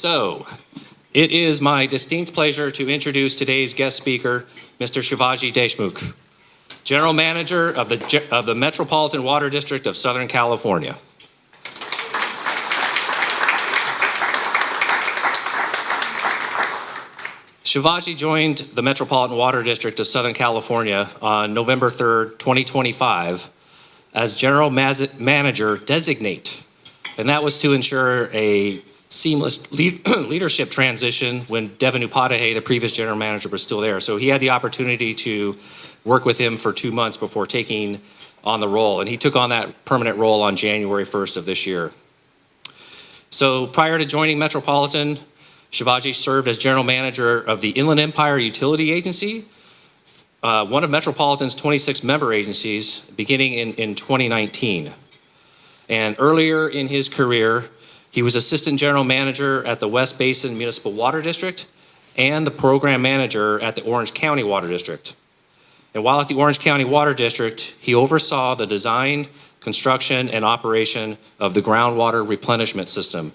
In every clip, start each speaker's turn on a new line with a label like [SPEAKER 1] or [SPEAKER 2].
[SPEAKER 1] So, it is my distinct pleasure to introduce today's guest speaker, Mr. Shivaji Deshmukh, General Manager of the Metropolitan Water District of Southern California. Shivaji joined the Metropolitan Water District of Southern California on November 3rd, 2025 as General Manager Designate, and that was to ensure a seamless leadership transition when Devin Upadhyay, the previous General Manager, was still there. So he had the opportunity to work with him for 2 months before taking on the role, and he took on that permanent role on January 1st of this year. So prior to joining Metropolitan, Shivaji served as General Manager of the Inland Empire Utility Agency, one of Metropolitan's 26 member agencies, beginning in 2019. And earlier in his career, he was Assistant General Manager at the West Basin Municipal Water District and the Program Manager at the Orange County Water District. And while at the Orange County Water District, he oversaw the design, construction, and operation of the groundwater replenishment system.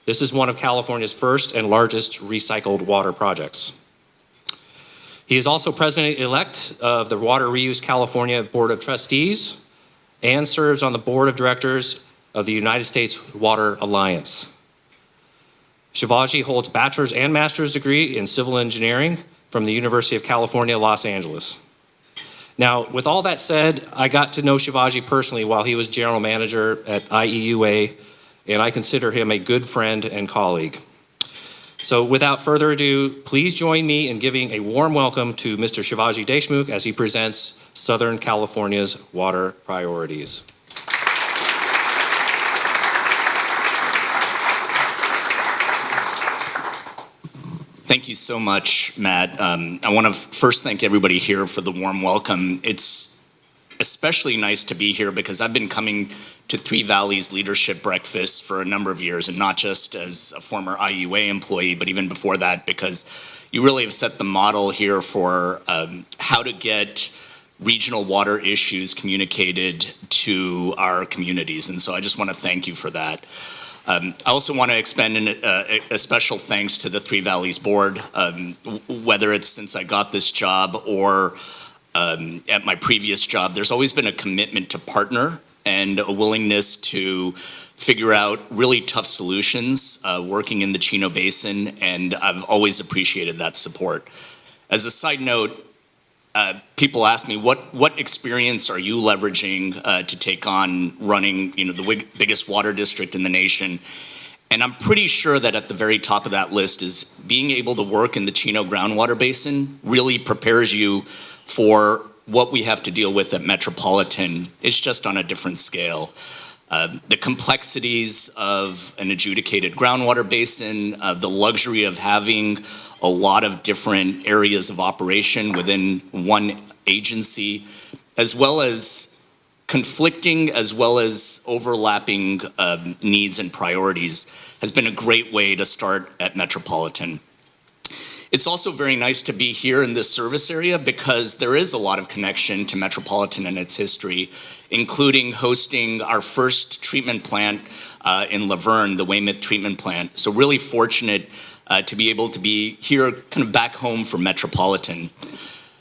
[SPEAKER 1] This is one of California's first and largest recycled water projects. He is also President-elect of the Water Reuse California Board of Trustees and serves on the Board of Directors of the United States Water Alliance. Shivaji holds bachelor's and master's degree in civil engineering from the University of California, Los Angeles. Now, with all that said, I got to know Shivaji personally while he was General Manager at IEUA, and I consider him a good friend and colleague. So without further ado, please join me in giving a warm welcome to Mr. Shivaji Deshmukh as he presents Southern California's water priorities.
[SPEAKER 2] Thank you so much, Matt. I want to first thank everybody here for the warm welcome. It's especially nice to be here because I've been coming to Three Valleys Leadership Breakfast for a number of years, and not just as a former IUA employee, but even before that, because you really have set the model here for how to get regional water issues communicated to our communities. And so I just want to thank you for that. I also want to expend a special thanks to the Three Valleys Board, whether it's since I got this job or at my previous job. There's always been a commitment to partner and a willingness to figure out really tough solutions working in the Chino Basin, and I've always appreciated that support. As a side note, people ask me, what experience are you leveraging to take on running the biggest water district in the nation? And I'm pretty sure that at the very top of that list is being able to work in the Chino groundwater basin really prepares you for what we have to deal with at Metropolitan. It's just on a different scale. The complexities of an adjudicated groundwater basin, the luxury of having a lot of different areas of operation within one agency, as well as conflicting as well as overlapping needs and priorities, has been a great way to start at Metropolitan. It's also very nice to be here in this service area because there is a lot of connection to Metropolitan and its history, including hosting our first treatment plant in Laverne, the Weymouth treatment plant. So really fortunate to be able to be here kind of back home for Metropolitan.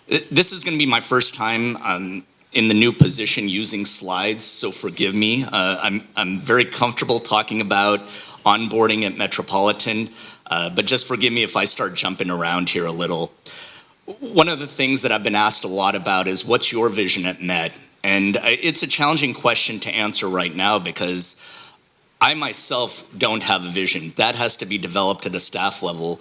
[SPEAKER 2] This is going to be my first time in the new position using slides, so forgive me. I'm very comfortable talking about onboarding at Metropolitan. But just forgive me if I start jumping around here a little. One of the things that I've been asked a lot about is, what's your vision at Met? And it's a challenging question to answer right now because I myself don't have a vision. That has to be developed at a staff level.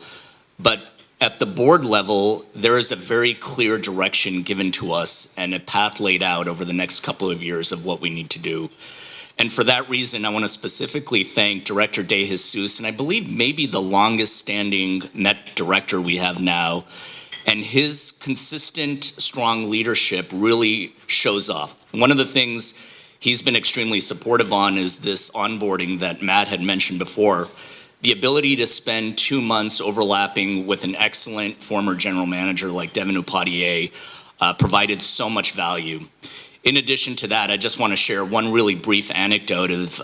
[SPEAKER 2] But at the board level, there is a very clear direction given to us and a path laid out over the next couple of years of what we need to do. And for that reason, I want to specifically thank Director De Jesus, and I believe maybe the longest standing Met director we have now, and his consistent, strong leadership really shows off. One of the things he's been extremely supportive on is this onboarding that Matt had mentioned before. The ability to spend 2 months overlapping with an excellent former general manager like Devin Upadhyay provided so much value. In addition to that, I just want to share one really brief anecdote of,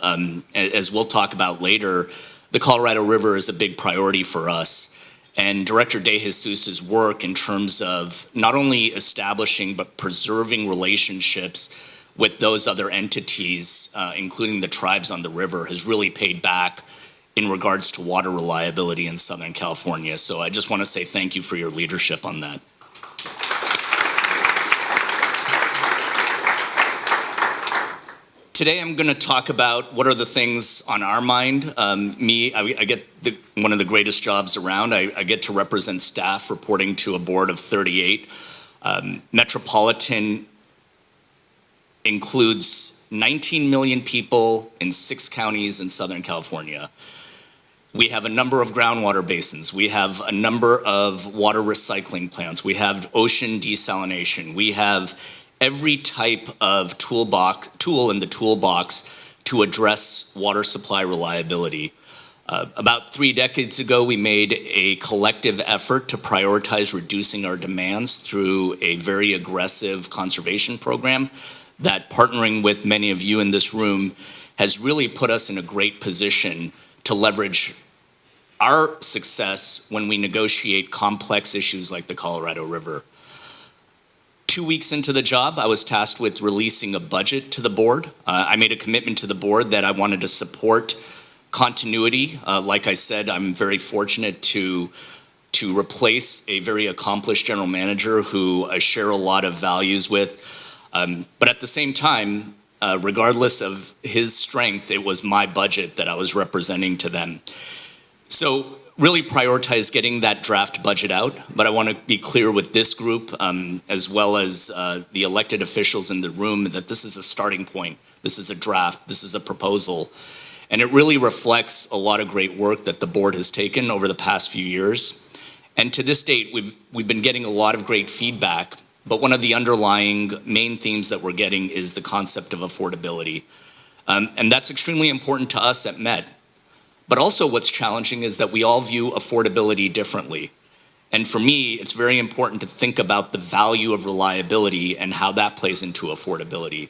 [SPEAKER 2] as we'll talk about later, the Colorado River is a big priority for us. And Director De Jesus's work in terms of not only establishing but preserving relationships with those other entities, including the tribes on the river, has really paid back in regards to water reliability in Southern California. So I just want to say thank you for your leadership on that. Today I'm going to talk about what are the things on our mind. I get one of the greatest jobs around. I get to represent staff reporting to a board of 38. Metropolitan includes 19 million people in 6 counties in Southern California. We have a number of groundwater basins. We have a number of water recycling plants. We have ocean desalination. We have every type of tool in the toolbox to address water supply reliability. About 3 decades ago, we made a collective effort to prioritize reducing our demands through a very aggressive conservation program that, partnering with many of you in this room, has really put us in a great position to leverage our success when we negotiate complex issues like the Colorado River. 2 weeks into the job, I was tasked with releasing a budget to the board. I made a commitment to the board that I wanted to support continuity. Like I said, I'm very fortunate to replace a very accomplished general manager who I share a lot of values with. But at the same time, regardless of his strength, it was my budget that I was representing to them. So really prioritize getting that draft budget out, but I want to be clear with this group, as well as the elected officials in the room, that this is a starting point. This is a draft, this is a proposal, and it really reflects a lot of great work that the board has taken over the past few years. And to this date, we've been getting a lot of great feedback, but one of the underlying main themes that we're getting is the concept of affordability. And that's extremely important to us at Met. But also what's challenging is that we all view affordability differently. And for me, it's very important to think about the value of reliability and how that plays into affordability.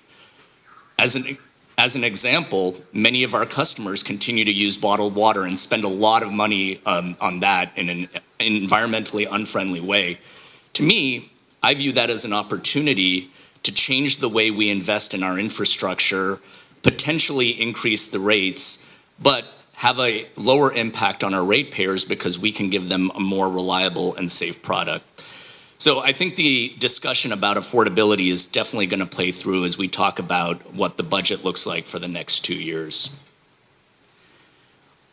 [SPEAKER 2] As an example, many of our customers continue to use bottled water and spend a lot of money on that in an environmentally unfriendly way. To me, I view that as an opportunity to change the way we invest in our infrastructure, potentially increase the rates, but have a lower impact on our ratepayers because we can give them a more reliable and safe product. So I think the discussion about affordability is definitely going to play through as we talk about what the budget looks like for the next 2 years.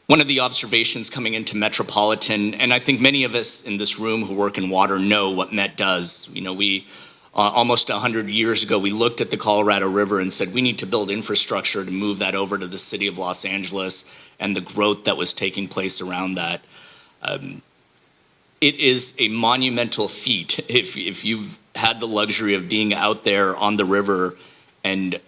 [SPEAKER 2] One of the observations coming into Metropolitan, and I think many of us in this room who work in water know what Met does. You know, we almost 100 years ago, we looked at the Colorado River and said, we need to build infrastructure to move that over to the city of Los Angeles and the growth that was taking place around that. It is a monumental feat if you've had the luxury of being out there on the river and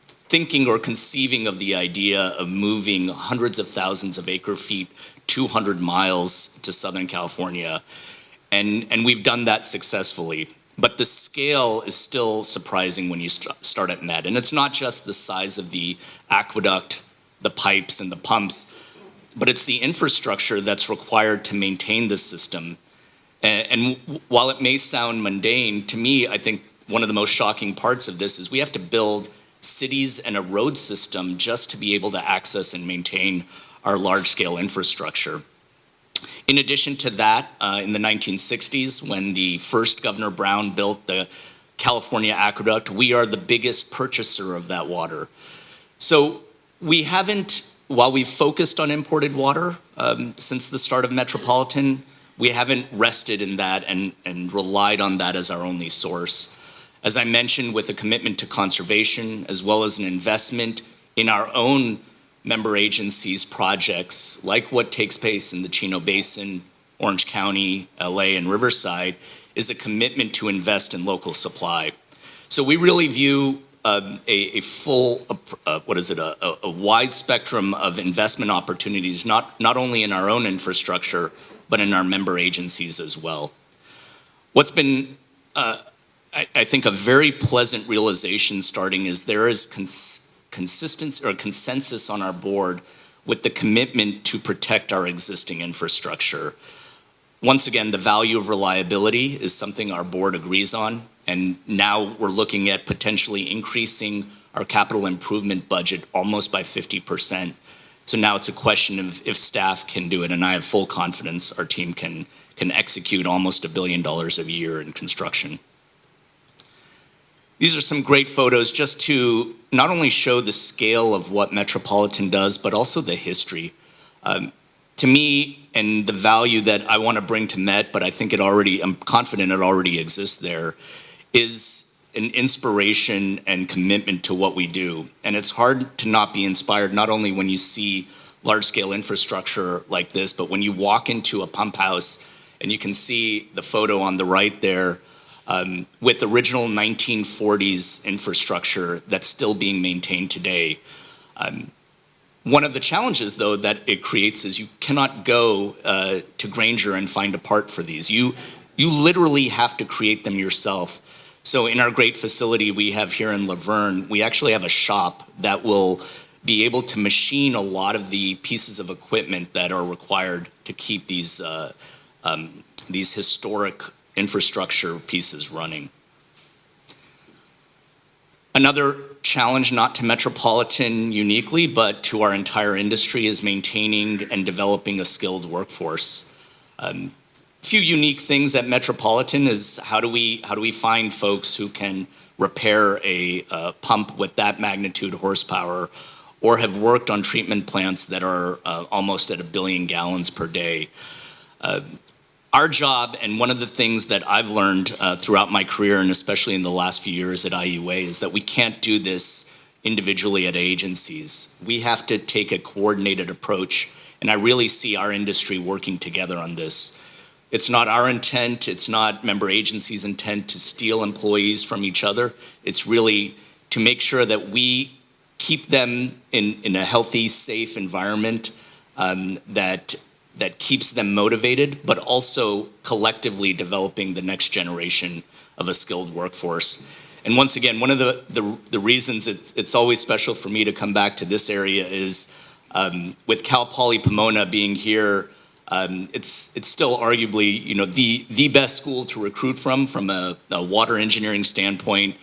[SPEAKER 2] thinking or conceiving of the idea of moving hundreds of thousands of acre feet, 200 miles to Southern California. And we've done that successfully. But the scale is still surprising when you start at Met. And it's not just the size of the aqueduct, the pipes and the pumps, but it's the infrastructure that's required to maintain this system. And while it may sound mundane, to me, I think one of the most shocking parts of this is we have to build cities and a road system just to be able to access and maintain our large-scale infrastructure. In addition to that, in the 1960s, when the first Governor Brown built the California Aqueduct, we are the biggest purchaser of that water. So we haven't, while we've focused on imported water since the start of Metropolitan, we haven't rested in that and relied on that as our only source. As I mentioned, with a commitment to conservation, as well as an investment in our own member agencies' projects, like what takes place in the Chino Basin, Orange County, LA, and Riverside, is a commitment to invest in local supply. So we really view a full, a wide spectrum of investment opportunities, not only in our own infrastructure, but in our member agencies as well. What's been, I think, a very pleasant realization starting is there is consistency or consensus on our board with the commitment to protect our existing infrastructure. Once again, the value of reliability is something our board agrees on, and now we're looking at potentially increasing our capital improvement budget almost by 50%. So now it's a question of if staff can do it, and I have full confidence our team can execute almost $1 billion a year in construction. These are some great photos just to not only show the scale of what Metropolitan does, but also the history. To me, and the value that I want to bring to Met, but I think I'm confident it already exists there, is an inspiration and commitment to what we do. And it's hard to not be inspired, not only when you see large-scale infrastructure like this, but when you walk into a pump house and you can see the photo on the right there, with original 1940s infrastructure that's still being maintained today. One of the challenges, though, that it creates is you cannot go to Granger and find a part for these. You literally have to create them yourself. So in our great facility we have here in Laverne, we actually have a shop that will be able to machine a lot of the pieces of equipment that are required to keep these historic infrastructure pieces running. Another challenge, not to Metropolitan uniquely, but to our entire industry, is maintaining and developing a skilled workforce. A few unique things at Metropolitan is how do we find folks who can repair a pump with that magnitude horsepower, or have worked on treatment plants that are almost at 1 billion gallons per day. Our job, and one of the things that I've learned throughout my career, and especially in the last few years at IUA, is that we can't do this individually at agencies. We have to take a coordinated approach, and I really see our industry working together on this. It's not our intent, it's not member agencies' intent to steal employees from each other. It's really to make sure that we keep them in a healthy, safe environment that keeps them motivated, but also collectively developing the next generation of a skilled workforce. And once again, one of the reasons it's always special for me to come back to this area is with Cal Poly Pomona being here, it's still arguably, you know, the best school to recruit from a water engineering standpoint,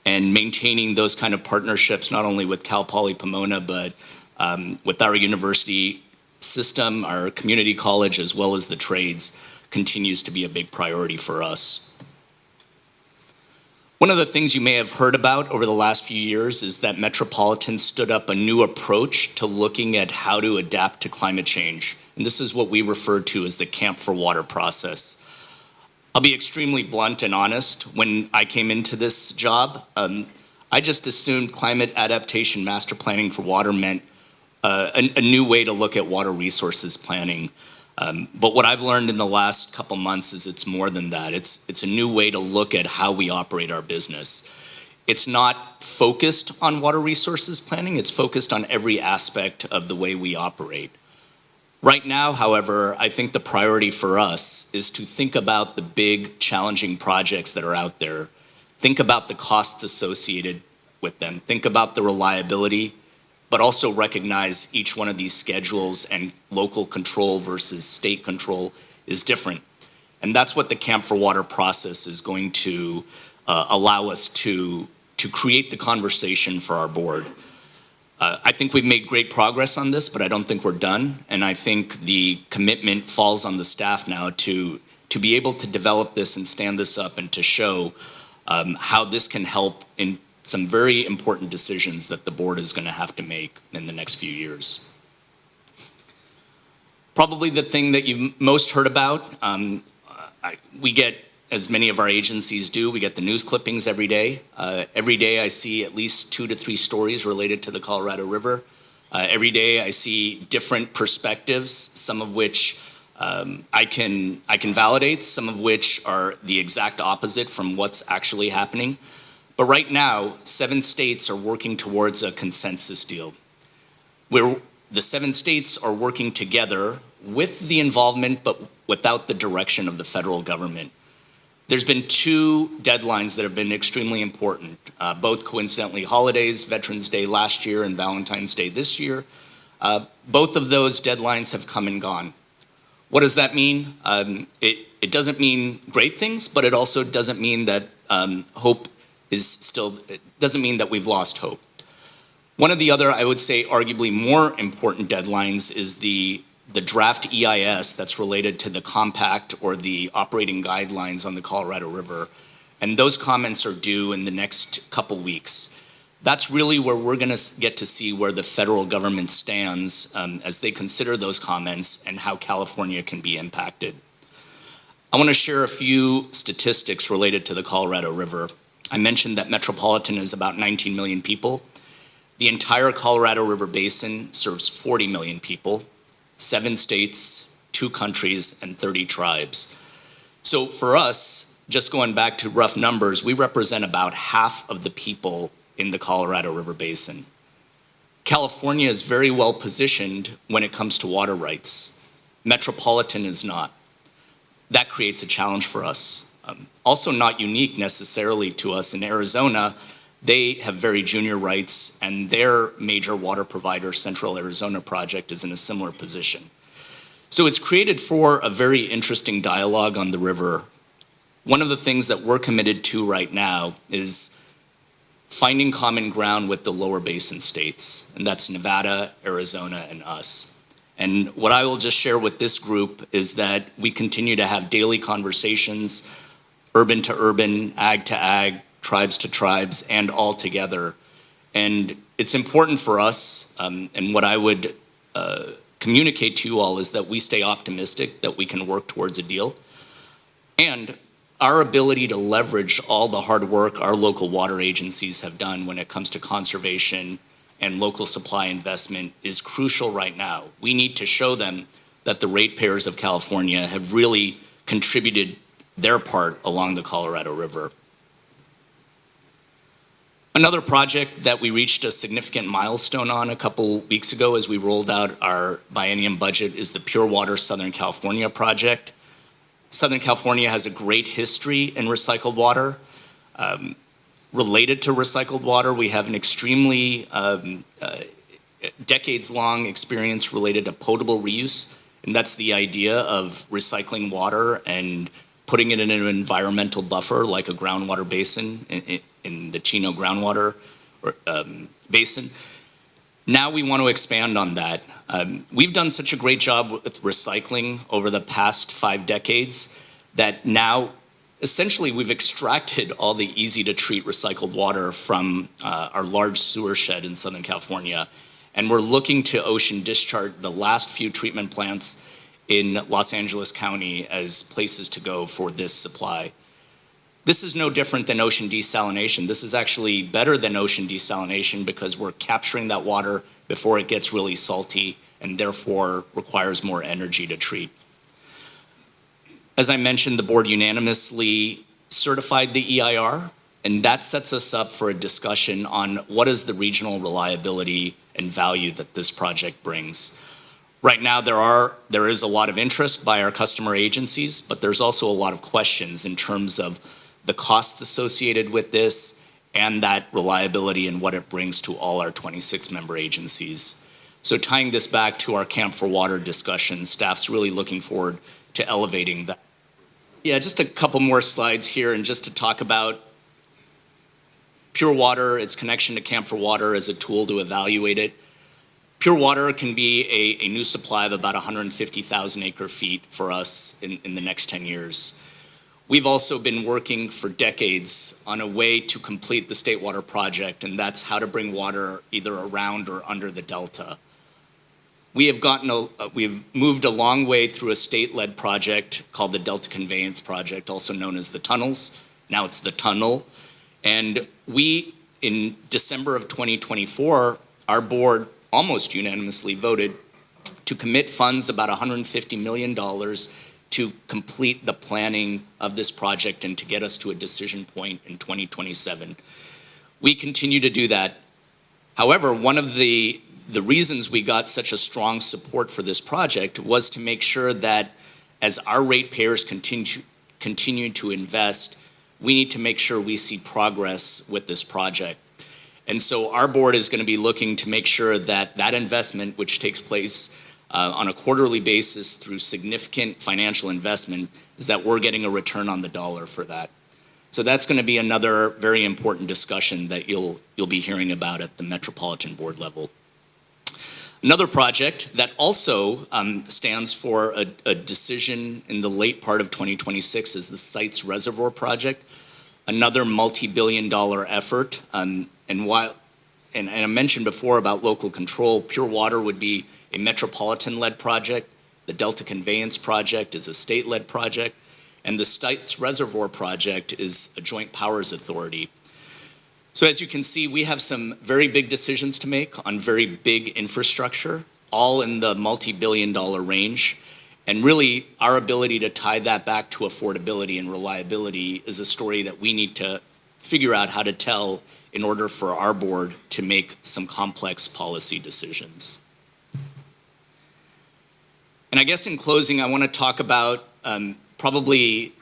[SPEAKER 2] and maintaining those kind of partnerships not only with Cal Poly Pomona, but with our university system, our community college, as well as the trades, continues to be a big priority for us. One of the things you may have heard about over the last few years is that Metropolitan stood up a new approach to looking at how to adapt to climate change. And this is what we refer to as the Camp for Water process. I'll be extremely blunt and honest. When I came into this job, I just assumed climate adaptation master planning for water meant a new way to look at water resources planning. But what I've learned in the last couple months is it's more than that. It's a new way to look at how we operate our business. It's not focused on water resources planning, it's focused on every aspect of the way we operate. Right now, however, I think the priority for us is to think about the big, challenging projects that are out there. Think about the costs associated with them. Think about the reliability, but also recognize each one of these schedules and local control versus state control is different. And that's what the Camp for Water process is going to allow us to create the conversation for our board. I think we've made great progress on this, but I don't think we're done. And I think the commitment falls on the staff now to be able to develop this and stand this up and to show how this can help in some very important decisions that the board is going to have to make in the next few years. Probably the thing that you've most heard about, we get, as many of our agencies do, we get the news clippings every day. Every day I see at least 2 to 3 stories related to the Colorado River. Every day I see different perspectives, some of which I can validate, some of which are the exact opposite from what's actually happening. But right now, 7 states are working towards a consensus deal, where the 7 states are working together with the involvement, but without the direction of the federal government. There's been 2 deadlines that have been extremely important, both coincidentally holidays, Veterans Day last year and Valentine's Day this year. Both of those deadlines have come and gone. What does that mean? It doesn't mean great things, but it also doesn't mean that hope is still, it doesn't mean that we've lost hope. One of the other, I would say, arguably more important deadlines is the draft EIS that's related to the compact or the operating guidelines on the Colorado River. And those comments are due in the next couple weeks. That's really where we're going to get to see where the federal government stands as they consider those comments and how California can be impacted. I want to share a few statistics related to the Colorado River. I mentioned that Metropolitan is about 19 million people. The entire Colorado River Basin serves 40 million people, 7 states, 2 countries, and 30 tribes. So for us, just going back to rough numbers, we represent about half of the people in the Colorado River Basin. California is very well positioned when it comes to water rights. Metropolitan is not. That creates a challenge for us. Also not unique necessarily to us in Arizona. They have very junior rights, and their major water provider, Central Arizona Project, is in a similar position. So it's created for a very interesting dialogue on the river. One of the things that we're committed to right now is finding common ground with the lower basin states, and that's Nevada, Arizona, and us. And what I will just share with this group is that we continue to have daily conversations, urban to urban, ag to ag, tribes to tribes, and all together. And it's important for us, and what I would communicate to you all is that we stay optimistic, that we can work towards a deal. And our ability to leverage all the hard work our local water agencies have done when it comes to conservation and local supply investment is crucial right now. We need to show them that the ratepayers of California have really contributed their part along the Colorado River. Another project that we reached a significant milestone on a couple weeks ago as we rolled out our biennium budget is the Pure Water Southern California project. Southern California has a great history in recycled water. Related to recycled water, we have an extremely decades-long experience related to potable reuse, and that's the idea of recycling water and putting it in an environmental buffer like a groundwater basin in the Chino groundwater basin. Now we want to expand on that. We've done such a great job with recycling over the past 5 decades that now essentially we've extracted all the easy to treat recycled water from our large sewer shed in Southern California. And we're looking to ocean discharge the last few treatment plants in Los Angeles County as places to go for this supply. This is no different than ocean desalination. This is actually better than ocean desalination because we're capturing that water before it gets really salty and therefore requires more energy to treat. As I mentioned, the board unanimously certified the EIR, and that sets us up for a discussion on what is the regional reliability and value that this project brings. Right now, there is a lot of interest by our customer agencies, but there's also a lot of questions in terms of the costs associated with this and that reliability and what it brings to all our 26 member agencies. So tying this back to our Camp for Water discussion, staff's really looking forward to elevating that. Yeah, just a couple more slides here and just to talk about Pure Water, its connection to Camp for Water as a tool to evaluate it. Pure Water can be a new supply of about 150,000 acre feet for us in the next 10 years. We've also been working for decades on a way to complete the State Water Project, and that's how to bring water either around or under the Delta. We've moved a long way through a state-led project called the Delta Conveyance Project, also known as the tunnels. Now it's the tunnel. And we, in December of 2024, our board almost unanimously voted to commit funds about $150 million to complete the planning of this project and to get us to a decision point in 2027. We continue to do that. However, one of the reasons we got such a strong support for this project was to make sure that as our ratepayers continue to invest, we need to make sure we see progress with this project. And so our board is going to be looking to make sure that that investment, which takes place on a quarterly basis through significant financial investment, is that we're getting a return on the dollar for that. So that's going to be another very important discussion that you'll be hearing about at the Metropolitan Board level. Another project that also stands for a decision in the late part of 2026 is the Sites Reservoir Project, another multi-billion-dollar effort. And I mentioned before about local control. Pure Water would be a metropolitan-led project. The Delta Conveyance Project is a state-led project. And the Sites Reservoir Project is a joint powers authority. So as you can see, we have some very big decisions to make on very big infrastructure, all in the multi-billion-dollar range. And really, our ability to tie that back to affordability and reliability is a story that we need to figure out how to tell in order for our board to make some complex policy decisions. And I guess in closing, I want to talk about probably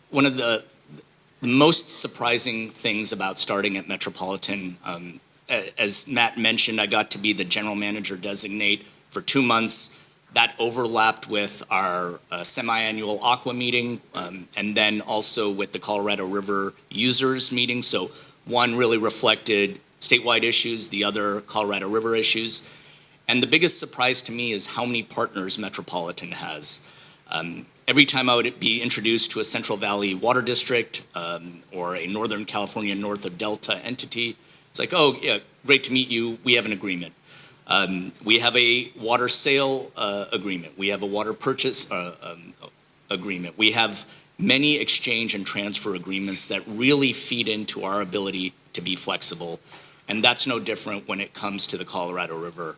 [SPEAKER 2] one of the most surprising things about starting at Metropolitan. As Matt mentioned, I got to be the general manager designate for 2 months. That overlapped with our semi-annual Aqua meeting, and then also with the Colorado River users meeting. So one really reflected statewide issues, the other Colorado River issues. And the biggest surprise to me is how many partners Metropolitan has. Every time I would be introduced to a Central Valley Water District or a Northern California North of Delta entity, it's like, oh yeah, great to meet you, we have an agreement. We have a water sale agreement. We have a water purchase agreement. We have many exchange and transfer agreements that really feed into our ability to be flexible. And that's no different when it comes to the Colorado River.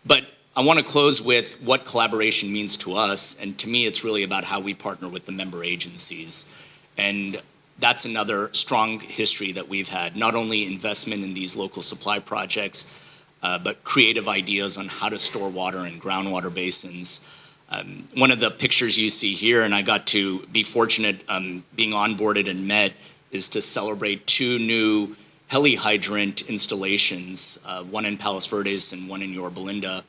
[SPEAKER 2] But I want to close with what collaboration means to us. And to me, it's really about how we partner with the member agencies. And that's another strong history that we've had, not only investment in these local supply projects, but creative ideas on how to store water in groundwater basins. One of the pictures you see here, and I got to be fortunate being onboarded and met, is to celebrate 2 new heli hydrant installations, one in Palos Verdes and one in Yorba Linda.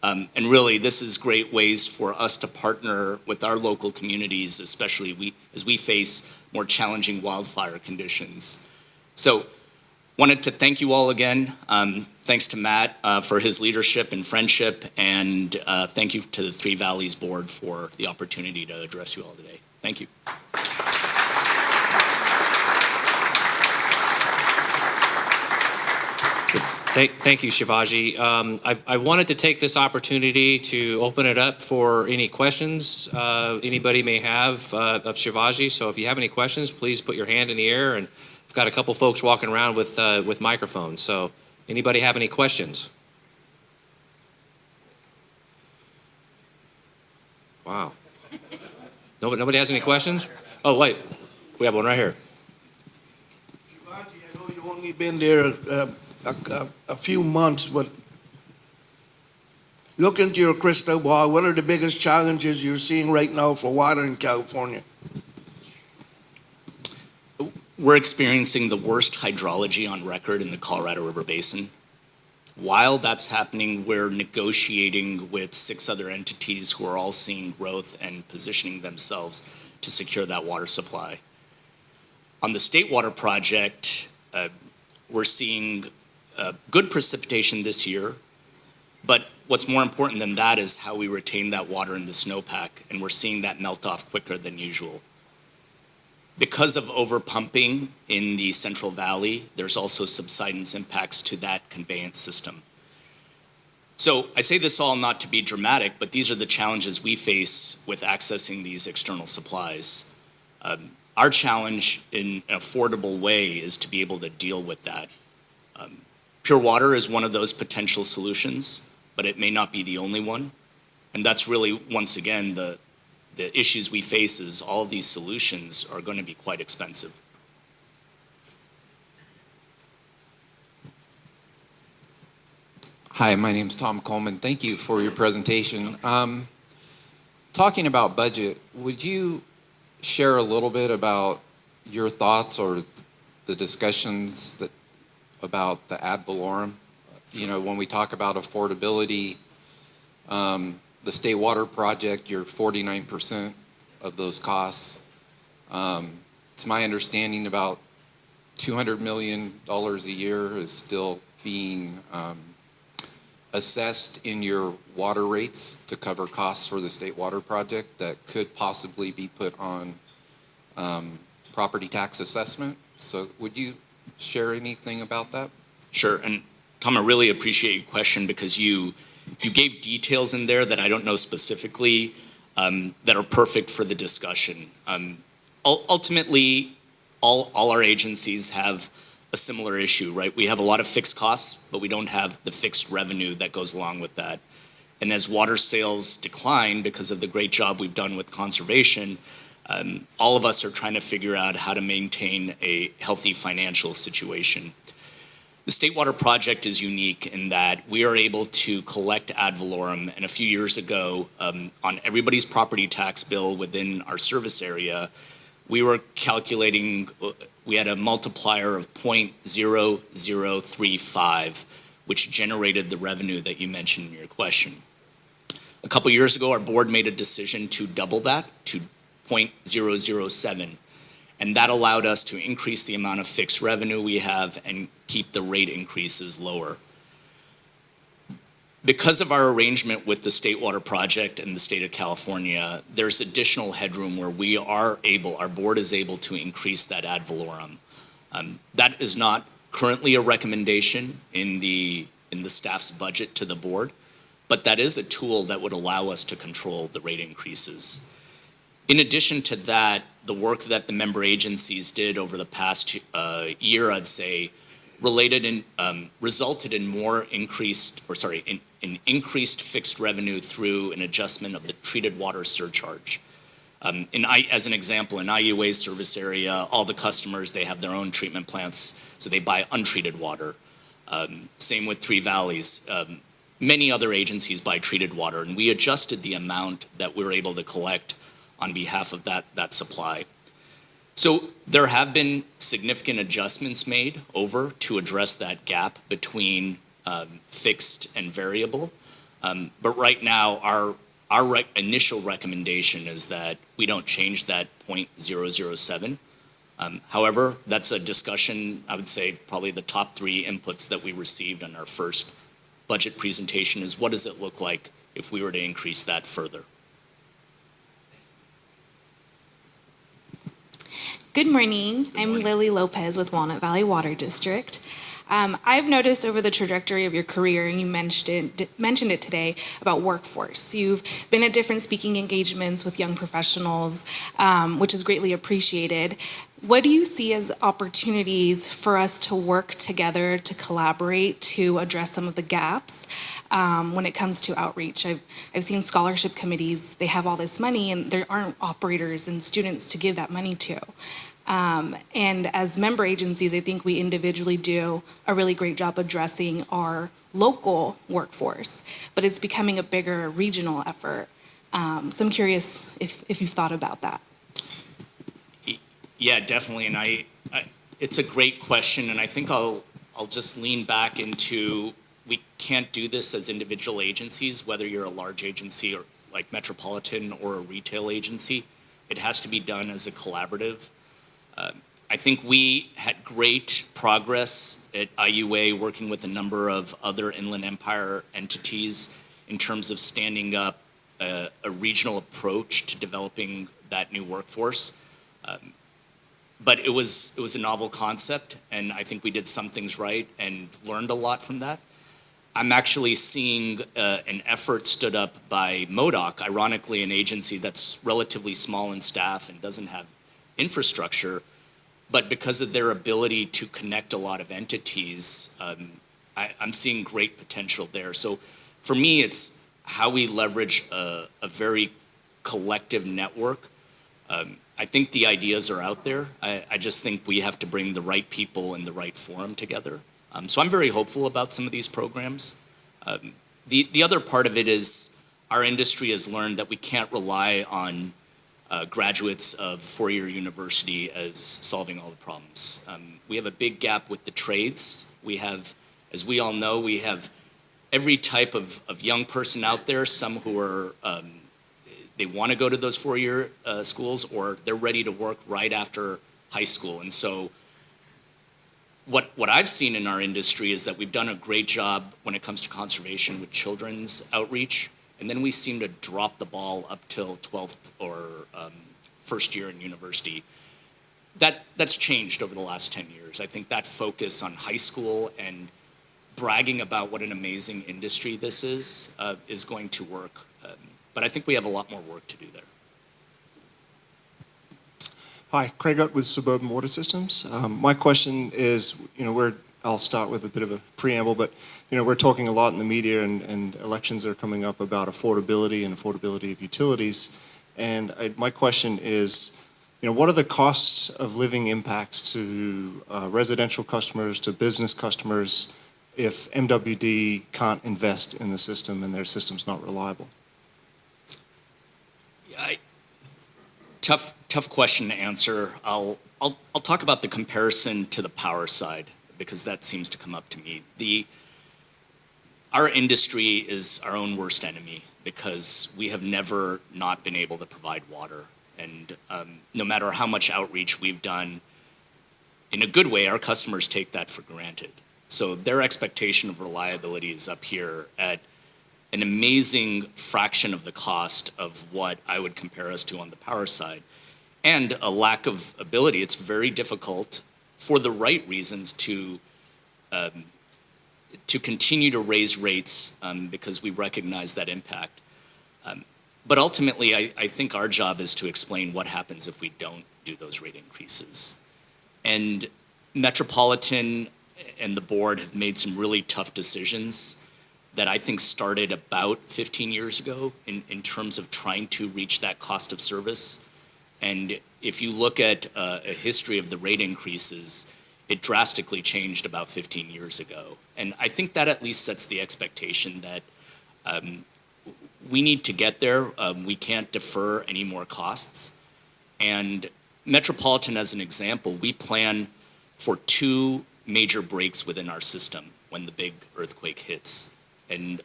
[SPEAKER 2] And really, this is great ways for us to partner with our local communities, especially as we face more challenging wildfire conditions. So, wanted to thank you all again. Thanks to Matt for his leadership and friendship, and thank you to the Three Valleys Board for the opportunity to address you all today. Thank you.
[SPEAKER 1] Thank you, Shivaji. I wanted to take this opportunity to open it up for any questions anybody may have of Shivaji. So if you have any questions, please put your hand in the air. And I've got a couple folks walking around with microphones. So anybody have any questions? Wow. Nobody has any questions? Oh, wait. We have one right here.
[SPEAKER 3] Shivaji, I know you've only been there a few months, but look into your crystal ball. What are the biggest challenges you're seeing right now for water in California?
[SPEAKER 2] We're experiencing the worst hydrology on record in the Colorado River Basin. While that's happening, we're negotiating with 6 other entities who are all seeing growth and positioning themselves to secure that water supply. On the State Water Project, we're seeing good precipitation this year, but what's more important than that is how we retain that water in the snowpack, and we're seeing that melt off quicker than usual. Because of overpumping in the Central Valley, there's also subsidence impacts to that conveyance system. So I say this all not to be dramatic, but these are the challenges we face with accessing these external supplies. Our challenge in an affordable way is to be able to deal with that. Pure water is one of those potential solutions, but it may not be the only one. And that's really, once again, the issues we face is all of these solutions are going to be quite expensive.
[SPEAKER 4] Hi, my name's Tom Coleman. Thank you for your presentation. Talking about budget, would you share a little bit about your thoughts or the discussions that about the ad valorem. You know, when we talk about affordability, the state water project, you're 49% of those costs. It's my understanding about $200 million a year is still being assessed in your water rates to cover costs for the state water project that could possibly be put on property tax assessment. So would you share anything about that?
[SPEAKER 2] Sure, and Tom, I really appreciate your question because you gave details in there that I don't know specifically that are perfect for the discussion. Ultimately, all our agencies have a similar issue, right? We have a lot of fixed costs, but we don't have the fixed revenue that goes along with that. And as water sales decline because of the great job we've done with conservation, all of us are trying to figure out how to maintain a healthy financial situation. The State Water Project is unique in that we are able to collect ad valorem, and a few years ago, on everybody's property tax bill within our service area, we were calculating, we had a multiplier of 0.0035, which generated the revenue that you mentioned in your question. A couple years ago, our board made a decision to double that to 0.007. And that allowed us to increase the amount of fixed revenue we have and keep the rate increases lower. Because of our arrangement with the State Water Project and the state of California, there's additional headroom where we are able, our board is able to increase that ad valorem. That is not currently a recommendation in the staff's budget to the board, but that is a tool that would allow us to control the rate increases. In addition to that, the work that the member agencies did over the past year, I'd say, resulted in increased fixed revenue through an adjustment of the treated water surcharge. As an example, in IUA's service area, all the customers, they have their own treatment plants, so they buy untreated water. Same with Three Valleys. Many other agencies buy treated water, and we adjusted the amount that we were able to collect on behalf of that supply. So there have been significant adjustments made over to address that gap between fixed and variable. But right now, our initial recommendation is that we don't change that 0.007. However, that's a discussion, I would say probably the top 3 inputs that we received on our first budget presentation is what does it look like if we were to increase that further?
[SPEAKER 5] Good morning. I'm Lily Lopez with Walnut Valley Water District. I've noticed over the trajectory of your career, and you mentioned it today, about workforce. You've been at different speaking engagements with young professionals, which is greatly appreciated. What do you see as opportunities for us to work together, to collaborate, to address some of the gaps when it comes to outreach? I've seen scholarship committees, they have all this money and there aren't operators and students to give that money to. And as member agencies, I think we individually do a really great job addressing our local workforce, but it's becoming a bigger regional effort. So I'm curious if you've thought about that.
[SPEAKER 2] Yeah, definitely, and it's a great question, and I think I'll just lean back into we can't do this as individual agencies, whether you're a large agency or like Metropolitan or a retail agency. It has to be done as a collaborative. I think we had great progress at IUA working with a number of other Inland Empire entities in terms of standing up a regional approach to developing that new workforce. But it was a novel concept, and I think we did some things right and learned a lot from that. I'm actually seeing an effort stood up by MODOC, ironically an agency that's relatively small in staff and doesn't have infrastructure, but because of their ability to connect a lot of entities, I'm seeing great potential there. So for me, it's how we leverage a very collective network. I think the ideas are out there. I just think we have to bring the right people in the right forum together. So I'm very hopeful about some of these programs. The other part of it is our industry has learned that we can't rely on graduates of four-year university as solving all the problems. We have a big gap with the trades We have, as we all know, we have every type of young person out there, some who are, they want to go to those four-year schools, or they're ready to work right after high school. And so what I've seen in our industry is that we've done a great job when it comes to conservation with children's outreach, and then we seem to drop the ball up till 12th or first year in university. That's changed over the last 10 years. I think that focus on high school and bragging about what an amazing industry this is going to work. But I think we have a lot more work to do there.
[SPEAKER 6] Hi, Craig Ott with Suburban Water Systems. My question is, I'll start with a bit of a preamble, but we're talking a lot in the media and elections are coming up about affordability and affordability of utilities. And my question is, what are the costs of living impacts to residential customers, to business customers, if MWD can't invest in the system and their system's not reliable?
[SPEAKER 2] Tough question to answer. I'll talk about the comparison to the power side because that seems to come up to me. Our industry is our own worst enemy because we have never not been able to provide water. And no matter how much outreach we've done, in a good way, our customers take that for granted. So their expectation of reliability is up here at an amazing fraction of the cost of what I would compare us to on the power side. And a lack of ability. It's very difficult for the right reasons to continue to raise rates because we recognize that impact. But ultimately, I think our job is to explain what happens if we don't do those rate increases. And Metropolitan and the board have made some really tough decisions that I think started about 15 years ago in terms of trying to reach that cost of service. And if you look at a history of the rate increases, it drastically changed about 15 years ago. And I think that at least sets the expectation that we need to get there. We can't defer any more costs. And Metropolitan, as an example, we plan for 2 major breaks within our system when the big earthquake hits. And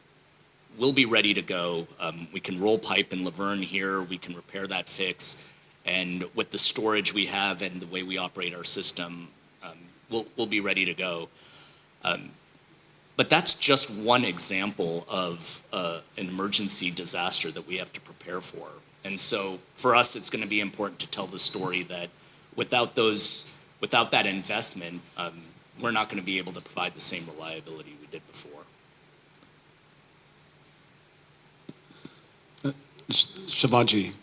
[SPEAKER 2] we'll be ready to go. We can roll pipe in Laverne here. We can repair that fix. And with the storage we have and the way we operate our system, we'll be ready to go. But that's just one example of an emergency disaster that we have to prepare for. And so for us, it's going to be important to tell the story that without that investment, we're not going to be able to provide the same reliability we did before.
[SPEAKER 7] Shivaji,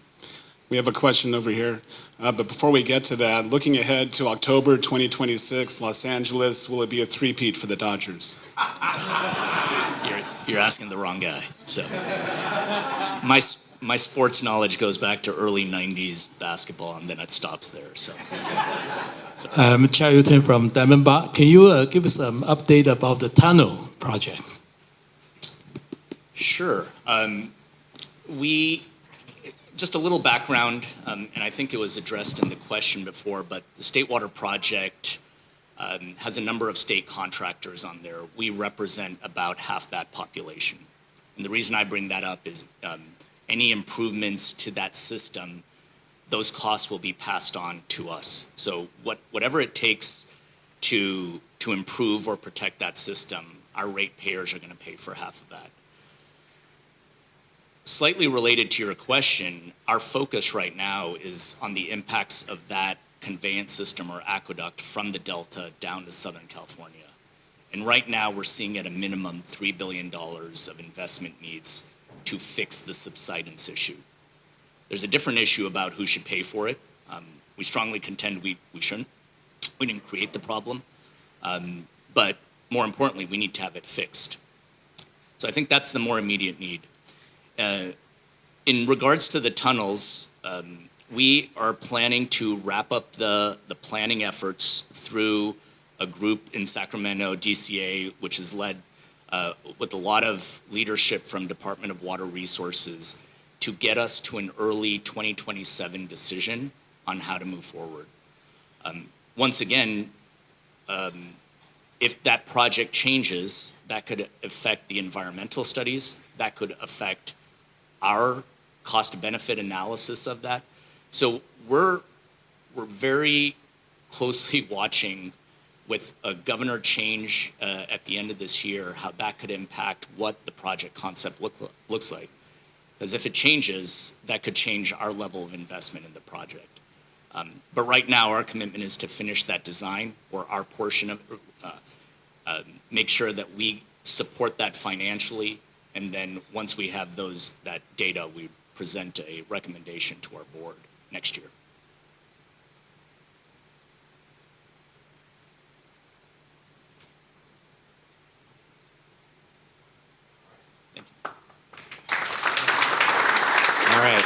[SPEAKER 7] we have a question over here. But before we get to that, looking ahead to October 2026, Los Angeles, will it be a three-peat for the Dodgers?
[SPEAKER 2] You're asking the wrong guy. So my sports knowledge goes back to early 90s basketball, and then it stops there. So.
[SPEAKER 8] I'm Charlton from Diamondback. Can you give us some update about the tunnel project?
[SPEAKER 2] Sure. Just a little background, and I think it was addressed in the question before, but the State Water Project has a number of state contractors on there. We represent about half that population. And the reason I bring that up is any improvements to that system, those costs will be passed on to us. So whatever it takes to improve or protect that system, our ratepayers are going to pay for half of that. Slightly related to your question, our focus right now is on the impacts of that conveyance system or aqueduct from the Delta down to Southern California. And right now we're seeing at a minimum $3 billion of investment needs to fix the subsidence issue. There's a different issue about who should pay for it. We strongly contend we shouldn't. We didn't create the problem. But more importantly, we need to have it fixed. So I think that's the more immediate need. In regards to the tunnels, we are planning to wrap up the planning efforts through a group in Sacramento, DCA, which is led with a lot of leadership from Department of Water Resources to get us to an early 2027 decision on how to move forward. Once again, if that project changes, that could affect the environmental studies, that could affect our cost-benefit analysis of that. So we're very closely watching with a governor change at the end of this year, how that could impact what the project concept looks like. Because if it changes, that could change our level of investment in the project. But right now, our commitment is to finish that design, or our portion of, make sure that we support that financially, and then once we have that data, we present a recommendation to our board next year.
[SPEAKER 1] All right.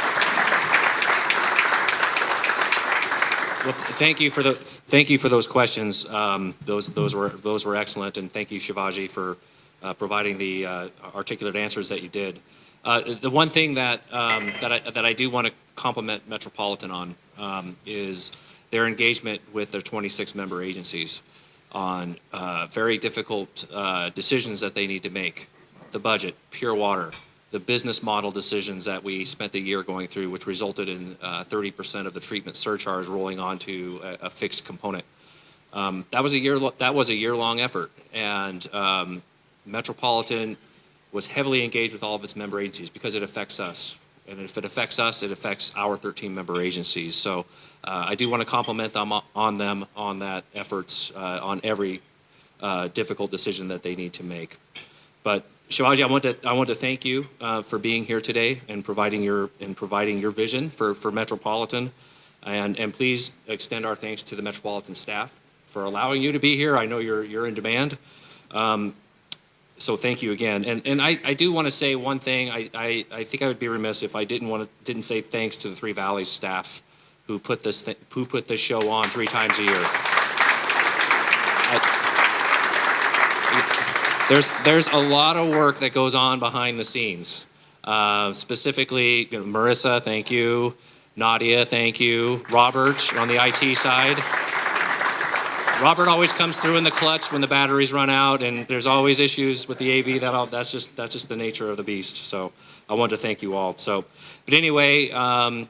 [SPEAKER 1] Well, thank you for those questions. Those were excellent, and thank you, Shivaji, for providing the articulate answers that you did. The one thing that I do want to compliment Metropolitan on is their engagement with their 26 member agencies on very difficult decisions that they need to make. The budget, pure water, the business model decisions that we spent the year going through, which resulted in 30% of the treatment surcharge rolling onto a fixed component. That was a year-long effort, and Metropolitan was heavily engaged with all of its member agencies because it affects us. And if it affects us, it affects our 13 member agencies. So I do want to compliment them on that efforts on every difficult decision that they need to make. But Shivaji, I want to thank you for being here today and providing your vision for Metropolitan, and please extend our thanks to the Metropolitan staff for allowing you to be here. I know you're in demand, so thank you again. And I do want to say one thing. I think I would be remiss if I didn't say thanks to the Three Valleys staff who put this show on 3 times a year. There's a lot of work that goes on behind the scenes. Specifically, Marissa, thank you. Nadia, thank you. Robert on the IT side. Robert always comes through in the clutch when the batteries run out, and there's always issues with the AV. That's just the nature of the beast. So I want to thank you all. So, but anyway, and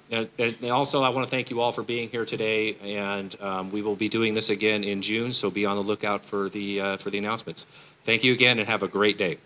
[SPEAKER 1] also I want to thank you all for being here today, and we will be doing this again in June. So be on the lookout for the announcements. Thank you again, and have a great day.